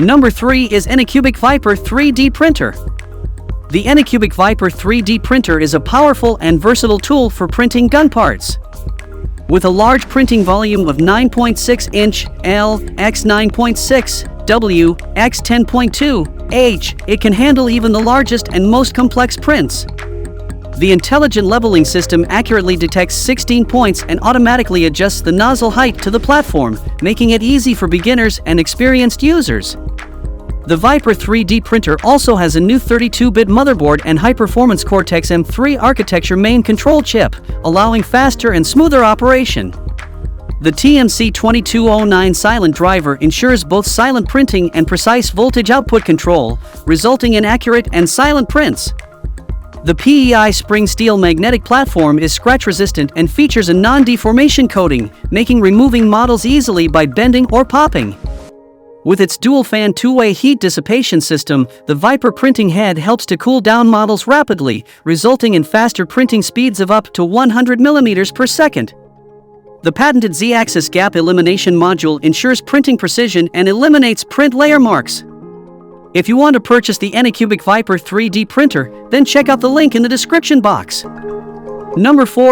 Number 3 is ANYCUBIC Vyper 3D Printer. The ANYCUBIC Vyper 3D Printer is a powerful and versatile tool for printing gun parts. With a large printing volume of 9.6 inch L x 9.6 W x 10.2 H, it can handle even the largest and most complex prints. The intelligent leveling system accurately detects 16 points and automatically adjusts the nozzle height to the platform, making it easy for beginners and experienced users. The Vyper 3D printer also has a new 32-bit motherboard and high-performance Cortex M3 architecture main control chip, allowing faster and smoother operation. The TMC2209 silent driver ensures both silent printing and precise voltage output control, resulting in accurate and silent prints. The PEI spring steel magnetic platform is scratch-resistant and features a non-deformation coating, making removing models easily by bending or popping. With its dual-fan two-way heat dissipation system, the Vyper printing head helps to cool down models rapidly, resulting in faster printing speeds of up to 100 mm per second. The patented Z-axis Gap Elimination Module ensures printing precision and eliminates print layer marks. If you want to purchase the ANYCUBIC Vyper 3D printer, then check out the link in the description box. Number 4